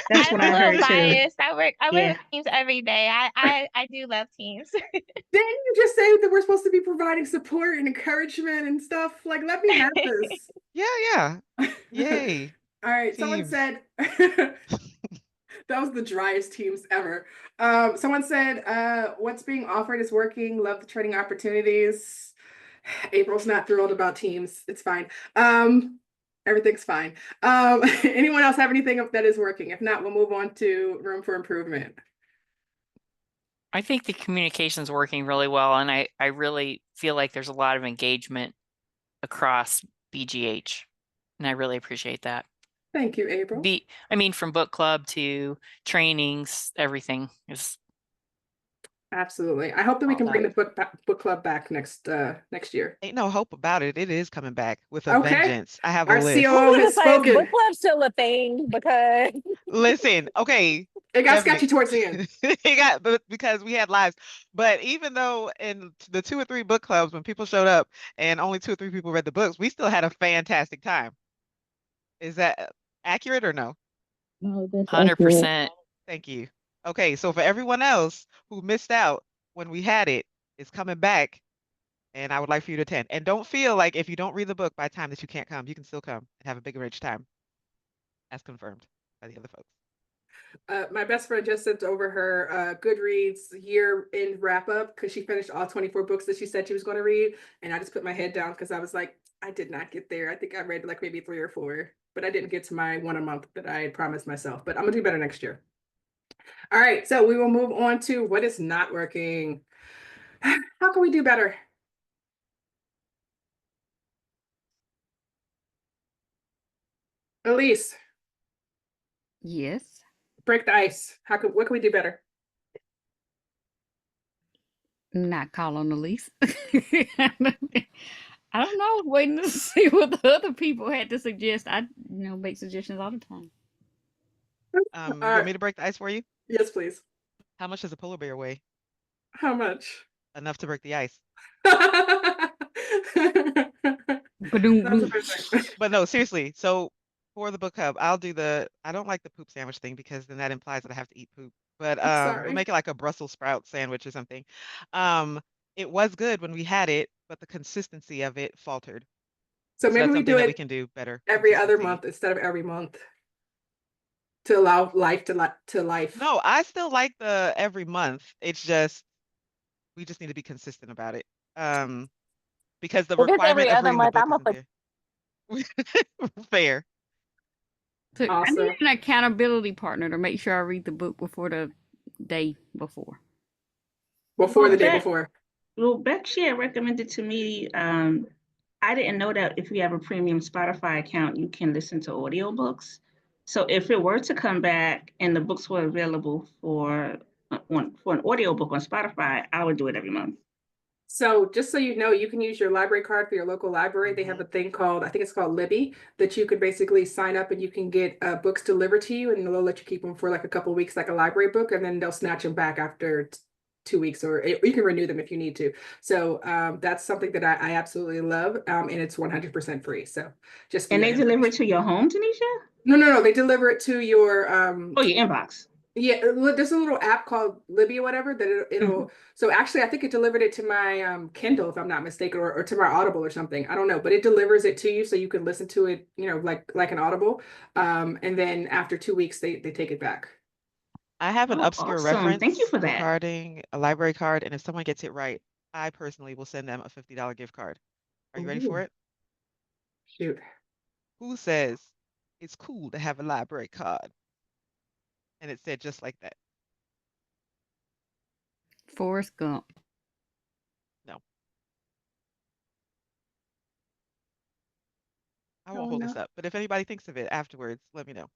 That's I'm what a I little heard too. biased. I work Yeah. with Teams every day. I do love Teams. Didn't you just say that we're supposed to be providing support and encouragement and stuff? Like, let me have this. yeah. Yay. All right. Someone Teams. said that was the driest Teams ever. Someone said what's being offered is working. Love the training opportunities. April's not thrilled about Teams. It's fine. Everything's fine. Anyone else have anything that is working? If not, we'll move on to room for improvement. I think the communication's working really well, and I really feel like there's a lot of engagement across BGH, and I really appreciate that. Thank you, April. I mean, from book club to trainings, everything is Absolutely. I hope that we all can bring that. the book club back next year. Ain't no hope about it. It is coming back with a Okay. vengeance. I have a Our list. I COO was has gonna say, is spoken. book club still a thing? Because Listen, okay. It got Stephanie, sketchy towards the end. it got because we had lives. But even though in the 2 or 3 book clubs, when people showed up and only 2 or 3 people read the books, we still had a fantastic time. Is that accurate or no? No, that's accurate. 100%. Thank you. Okay, so for everyone else who missed out when we had it, it's coming back, and I would like for you to attend. And don't feel like if you don't read the book by the time that you can't come, you can still come and have a big rich time, as confirmed by the other folks. My best friend just sent over her Goodreads year-end wrap-up because she finished all 24 books that she said she was going to read. And I just put my head down because I was like, I did not get there. I think I read like maybe 3 or 4, but I didn't get to my one a month that I had promised myself. But I'm going to do better next year. All right, so we will move on to what is not working. How can we do better? Elise, Yes. break the ice. What can we do better? Not call on the lease. I don't know. Waiting to see what the other people had to suggest. I, make suggestions all the time. You All want right. me to break the ice for you? Yes, please. How much does a polar bear weigh? How much? Enough to break the ice. That's amazing. But no, seriously. So for the book hub, I don't like the poop sandwich thing because then that implies that I have to eat poop. But I'm we'll sorry. make it like a Brussels sprout sandwich or something. It was good when we had it, but the consistency of it faltered. So So maybe that's we something do that we it can do better. every other Consistency. month instead of every month to allow life to life. No, I still like the every month. It's just we just need to be consistent about it. Because the if it's requirement every of other reading the month, book I'm up isn't for there. Fair. So I Awesome. need an accountability partner to make sure I read the book before the day before. Before Well, the day Beck- before. Well, Beck, she had recommended to me, I didn't know that if you have a premium Spotify account, you can listen to audiobooks. So if it were to come back and the books were available for an audiobook on Spotify, I would do it every month. So just so you know, you can use your library card for your local library. They have a thing called, I think it's called Libby, that you could basically sign up and you can get books delivered to you, and they'll let you keep them for like a couple of weeks, like a library book, and then they'll snatch them back after 2 weeks, or you can renew them if you need to. So that's something that I absolutely love, and it's 100% free. So just for And your they deliver it information. to your home, Tanisha? No, they deliver it to your Oh, your inbox. yeah, there's a little app called Libby or whatever that it'll so actually I think it delivered it to my Kindle if I'm not mistaken, or to my Audible or something. I don't know, but it delivers it to you so you can listen to it, like an Audible. And then after 2 weeks they take it back. I have an Oh, obscure awesome. Thank you reference for that. regarding a library card, and if someone gets it right, I personally will send them a $50 gift card. Are you ready for Ooh. it? Shoot. Who says it's cool to have a library card? And it said just like that. Forrest Gump. No. I won't Oh, hold no. this up, but if anybody thinks of it afterwards, let me know.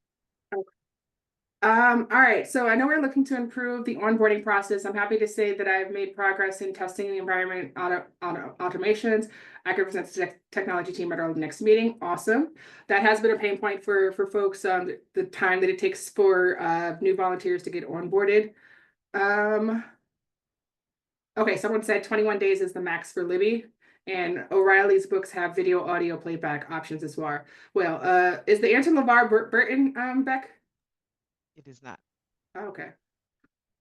All right, so I know we're looking to improve the onboarding process. I'm happy to say that I've made progress in testing the environment automations. I can present to the technology team at our next meeting. Awesome. That has been a pain point for folks, the time that it takes for new volunteers to get onboarded. Okay, someone said 21 days is the max for Libby, and O'Reilly's books have video audio playback options as well. Well, is the answer LeVar Burton, Beck? It is not. Okay.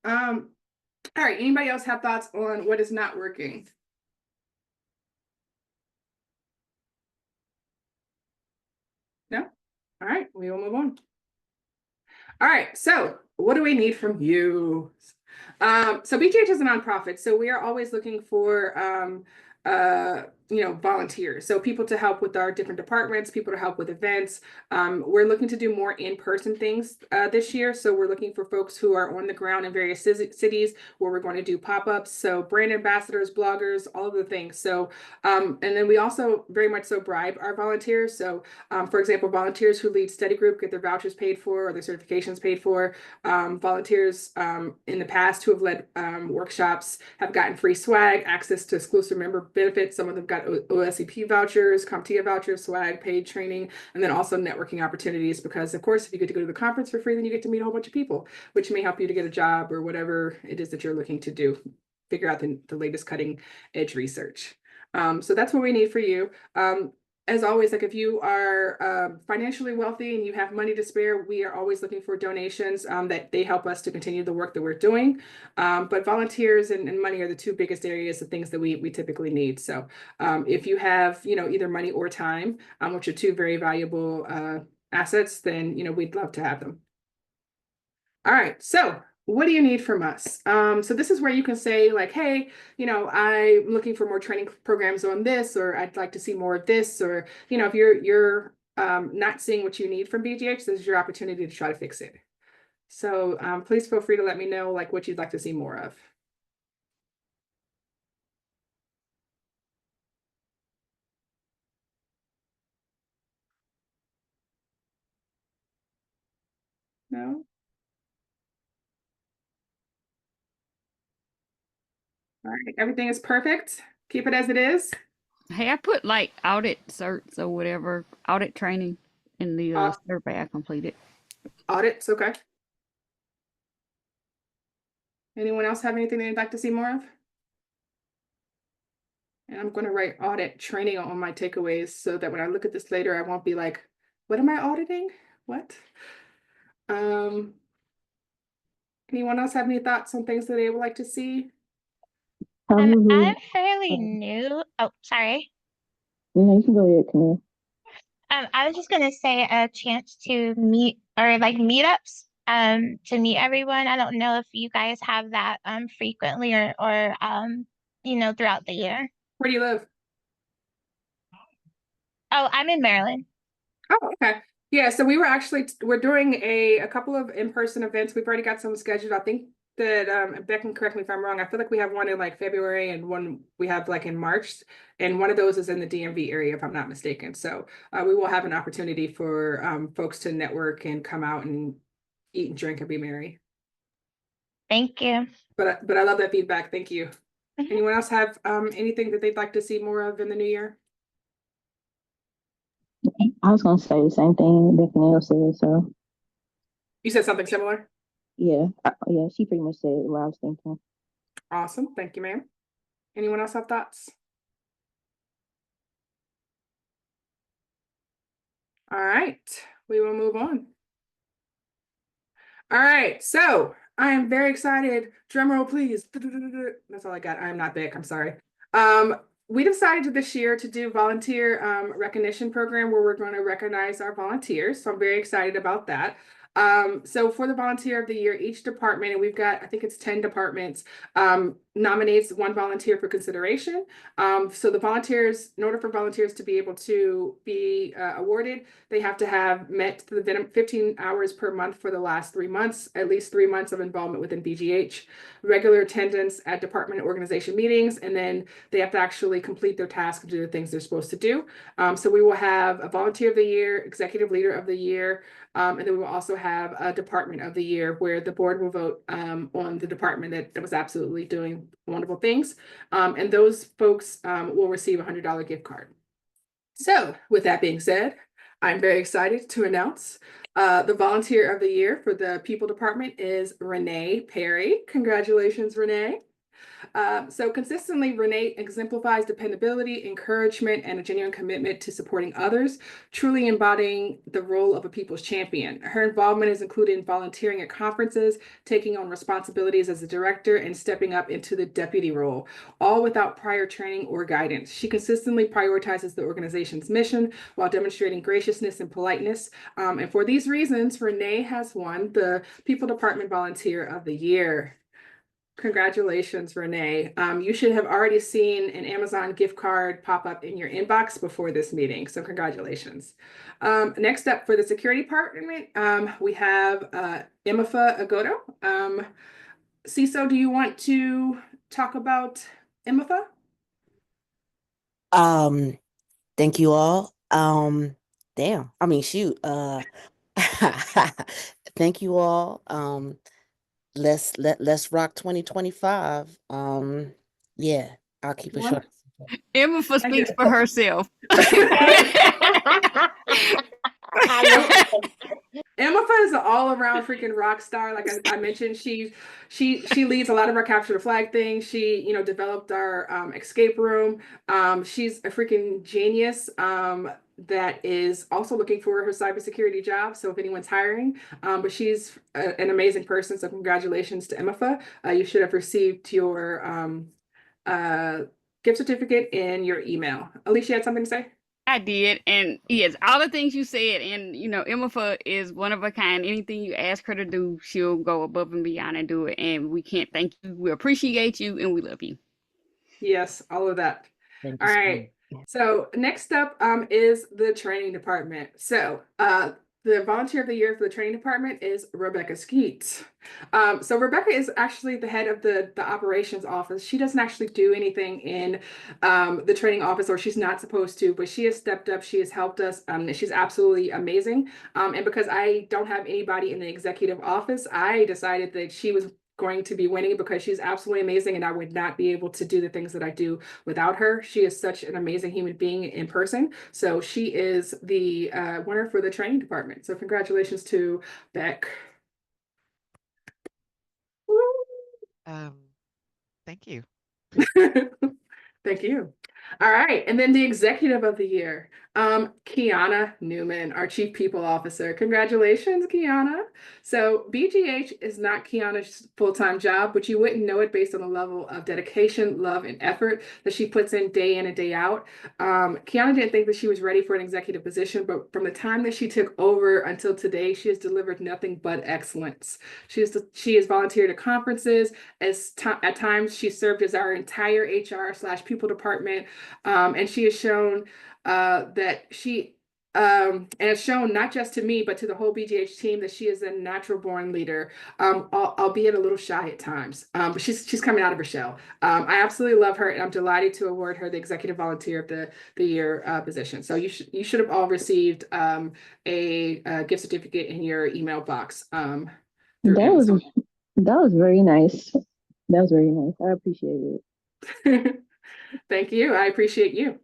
All right. Anybody else have thoughts on what is not working? No? All right, we will move on. All right, so what do we need from you? So BTH is a nonprofit, so we are always looking for volunteers. So people to help with our different departments, people to help with events. We're looking to do more in-person things this year. So we're looking for folks who are on the ground in various cities where we're going to do pop-ups. So brand ambassadors, bloggers, all of the things. So, and then we also very much so bribe our volunteers. So for example, volunteers who lead study group get their vouchers paid for or their certifications paid for. Volunteers in the past who have led workshops have gotten free swag, access to exclusive member benefits. Some of them got OSCP vouchers, CompTIA vouchers, swag, paid training, and then also networking opportunities. Because of course, if you get to go to the conference for free, then you get to meet a whole bunch of people, which may help you to get a job or whatever it is that you're looking to do. Figure out the latest cutting edge research. So that's what we need for you. As always, like if you are financially wealthy and you have money to spare, we are always looking for donations that they help us to continue the work that we're doing. But volunteers and money are the two biggest areas of things that we typically need. So if you have, either money or time, which are two very valuable assets, then, we'd love to have them. All right, so what do you need from us? So this is where you can say like, hey, I'm looking for more training programs on this, or I'd like to see more of this, or, if you're not seeing what you need from BGH, this is your opportunity to try to fix it. So please feel free to let me know like what you'd like to see more of. No? All right, everything is perfect. Keep it as it is. Hey, I put like audit certs or whatever, audit training in the survey I completed. Audits, okay. Anyone else have anything they'd like to see more of? And I'm going to write audit training on my takeaways so that when I look at this later, I won't be like, what am I auditing? What? Anyone else have any thoughts on things that they would like to see? I'm fairly new. Oh, sorry. No, you can go ahead, Camille. I was just gonna say a chance to meet or like meetups to meet everyone. I don't know if you guys have that frequently or throughout the year. Where do you live? Oh, I'm in Maryland. Oh, okay. Yeah, so we're doing a couple of in-person events. We've already got some scheduled. I think that Beck can correct me if I'm wrong. I feel like we have one in like February and one we have like in March, and one of those is in the DMV area, if I'm not mistaken. So we will have an opportunity for folks to network and come out and eat and drink and be merry. Thank you. But I love that feedback. Thank you. Anyone else have anything that they'd like to see more of in the new year? I was gonna say the same thing that Camille said. So You said something similar? yeah, yeah, she pretty much said what I was thinking. Awesome. Thank you, ma'am. Anyone else have thoughts? All right, we will move on. All right, so I am very excited. Drum roll, please. That's all I got. I am not Beck. I'm sorry. We decided this year to do volunteer recognition program where we're going to recognize our volunteers. So I'm very excited about that. So for the volunteer of the year, each department, and we've got, I think it's 10 departments, nominates one volunteer for consideration. So the volunteers, in order for volunteers to be able to be awarded, they have to have met the 15 hours per month for the last 3 months, at least 3 months of involvement within BGH, regular attendance at department and organization meetings, and then they have to actually complete their task and do the things they're supposed to do. So we will have a volunteer of the year, executive leader of the year, and then we will also have a department of the year where the board will vote on the department that was absolutely doing wonderful things. And those folks will receive a $100 gift card. So with that being said, I'm very excited to announce the volunteer of the year for the people department is Renee Perry. Congratulations, Renee. So consistently, Renee exemplifies dependability, encouragement, and a genuine commitment to supporting others, truly embodying the role of a people's champion. Her involvement is including volunteering at conferences, taking on responsibilities as a director, and stepping up into the deputy role, all without prior training or guidance. She consistently prioritizes the organization's mission while demonstrating graciousness and politeness. And for these reasons, Renee has won the People Department Volunteer of the Year. Congratulations, Renee. You should have already seen an Amazon gift card pop up in your inbox before this meeting. So congratulations. Next up for the security department, we have Emifa Agoto. CISO, do you want to talk about Emifa? Thank you all. Damn. I mean, shoot. Thank you all. Let's rock 2025. Yeah, I'll keep it short. Emma speaks for herself. I love it. Emma is an all-around freaking rock star. Like I mentioned, she leads a lot of our capture the flag things. She, developed our escape room. She's a freaking genius that is also looking for her cybersecurity job. So if anyone's hiring, but she's an amazing person. So congratulations to Emma. You should have received your gift certificate in your email. Alicia, you had something to say? I did, and yes, all the things you said, and Emma is one of a kind. Anything you ask her to do, she'll go above and beyond and do it. And we can't thank you. We appreciate you, and we love you. Yes, all of that. Thank All you so right. much. So next up is the training department. So the volunteer of the year for the training department is Rebecca Skeets. So Rebecca is actually the head of the operations office. She doesn't actually do anything in the training office, or she's not supposed to, but she has stepped up. She has helped us. She's absolutely amazing. And because I don't have anybody in the executive office, I decided that she was going to be winning because she's absolutely amazing, and I would not be able to do the things that I do without her. She is such an amazing human being in person. So she is the winner for the training department. So congratulations to Beck. Thank you. Thank you. All right. And then the executive of the year, Kiana Newman, our chief people officer. Congratulations, Kiana. So BGH is not Kiana's full-time job, but you wouldn't know it based on the level of dedication, love, and effort that she puts in and day out. Kiana didn't think that she was ready for an executive position, but from the time that she took over until today, she has delivered nothing but excellence. She has volunteered at conferences. At times, she served as our entire HR/people department, and she has shown that she and it's shown not just to me, but to the whole BGH team that she is a natural born leader, albeit a little shy at times. But she's coming out of her shell. I absolutely love her, and I'm delighted to award her the Executive Volunteer of the Year position. So you should have all received a gift certificate in your email box. Through Amazon. That was very nice. That was very nice. I appreciate it. Thank you. I appreciate you.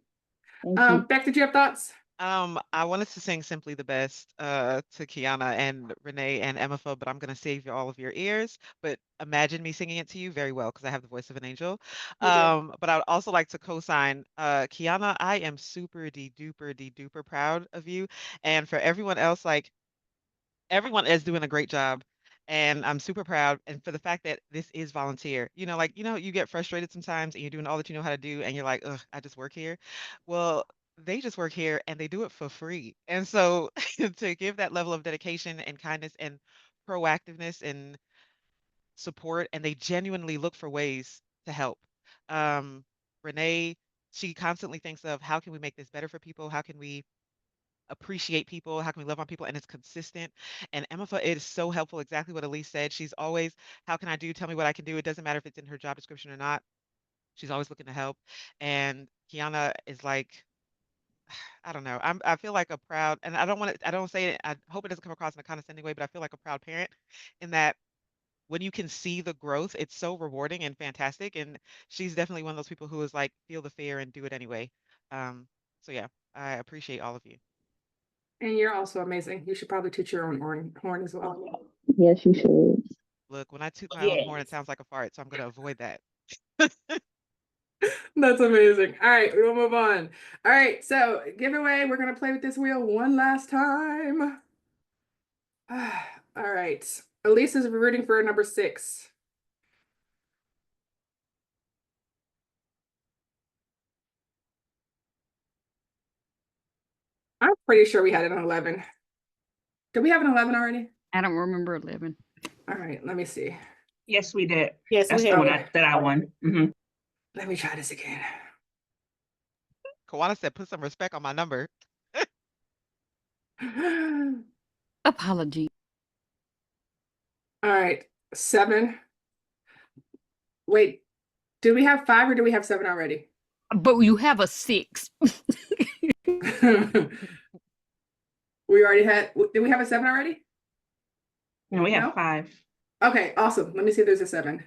Thank you. Beck, did you have thoughts? I wanted to sing Simply the Best to Kiana and Renee and Emma, but I'm going to save all of your ears. But imagine me singing it to you very well because I have the voice of an angel. But I would also like to co-sign Kiana. I am super duper proud of you. And for everyone else, like everyone is doing a great job. And I'm super proud. And for the fact that this is volunteer, you get frustrated sometimes and you're doing all that you know how to do, and you're like, ugh, I just work here. Well, they just work here and they do it for free. And so to give that level of dedication and kindness and proactiveness and support, and they genuinely look for ways to help. Um, Renee, she constantly thinks of how can we make this better for people? How can we appreciate people? How can we love on people? And it's consistent. And Emma is so helpful. Exactly what Elise said. She's always, how can I do? Tell me what I can do. It doesn't matter if it's in her job description or not. She's always looking to help. And Kiana is like, I don't know. I feel like a proud, and I don't say it, I hope it doesn't come across in a condescending way, but I feel like a proud parent in that when you can see the growth, it's so rewarding and fantastic. And she's definitely one of those people who is like, feel the fear and do it anyway. Um, so yeah, I appreciate all of you. And you're also amazing. You should probably toot your own horn as well. Yes, you should. Look, when I toot my own horn, it sounds like a fart, so I'm going to avoid that. That's amazing. All right, we'll move on. All right, so giveaway, we're going to play with this wheel one last time. All right. Elise is rooting for number 6. I'm pretty sure we had an 11. Did we have an 11 already? I don't remember 11. All right, let me see. Yes, we did. Yes, That's we the have. one that I won. Mhm. Let me try this again. Kawana said, put some respect on my number. Apology. All right, 7. Wait, do we have 5 or do we have 7 already? But you have a 6. We already had, did we have a 7 already? No, we have No? 5. Okay, awesome. Let me see if there's a 7.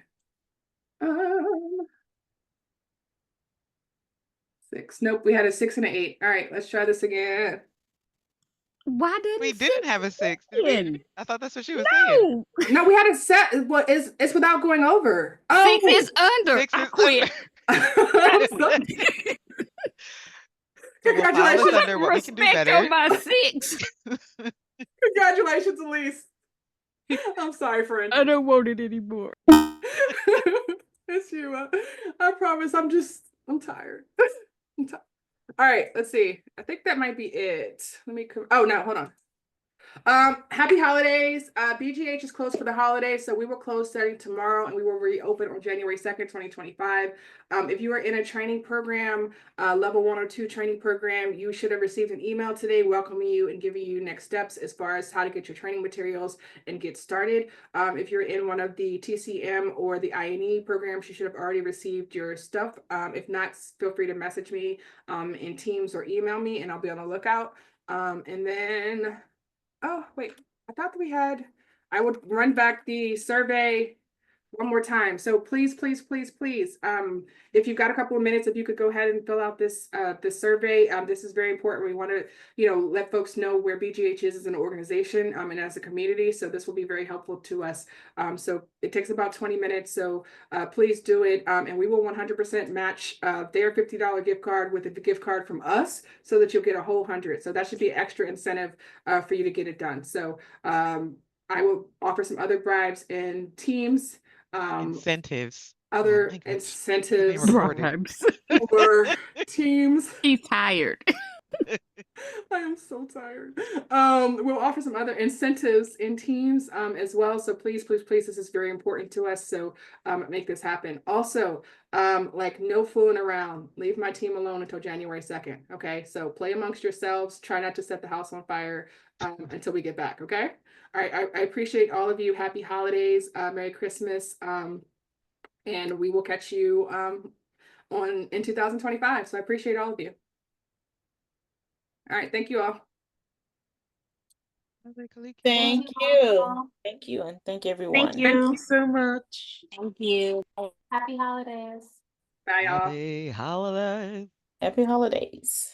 6. Nope, we had a 6 and an 8. All right, let's try this again. Why didn't We didn't have a 6, did we? win? I thought that's what she was saying. No, No, we had a set. What is it's without going over. 6 Oh, is under. 6 I is quit. I'm so- So we'll file this Congratulations. under what we can do Respect better. on my 6. Congratulations, Elise. I'm sorry, friend. I don't want it anymore. It's you. I promise. I'm tired. I'm tired. All right, let's see. I think that might be it. Let me. Oh no, hold on. Happy holidays. BGH is closed for the holidays, so we will close starting tomorrow and we will reopen on January 2nd, 2025. If you are in a training program, level 1 or 2 training program, you should have received an email today welcoming you and giving you next steps as far as how to get your training materials and get started. If you're in one of the TCM or the INE programs, you should have already received your stuff. If not, feel free to message me in Teams or email me and I'll be on the lookout. And then oh, wait, I thought we had, I would run back the survey one more time. So please, please, please, please, if you've got a couple of minutes, if you could go ahead and fill out this survey. This is very important. We want to, let folks know where BGH is as an organization and as a community. So this will be very helpful to us. So it takes about 20 minutes. So please do it. And we will 100% match their $50 gift card with a gift card from us so that you'll get a whole 100. So that should be extra incentive for you to get it done. So I will offer some other bribes and teams. Incentives. Other my goodness. incentives Bribes. for teams. He's tired. I am so tired. We'll offer some other incentives in teams as well. So please, please, please, this is very important to us. So make this happen. Also, like no fooling around. Leave my team alone until January 2nd. Okay. So play amongst yourselves. Try not to set the house on fire until we get back. Okay. All right. I appreciate all of you. Happy holidays. Merry Christmas. And we will catch you in 2025. So I appreciate all of you. All right, thank you all. Thank you. Thank you. And thank everyone. Thank you. so much. Thank you. Happy holidays. Bye, y'all. Happy holidays. Happy holidays.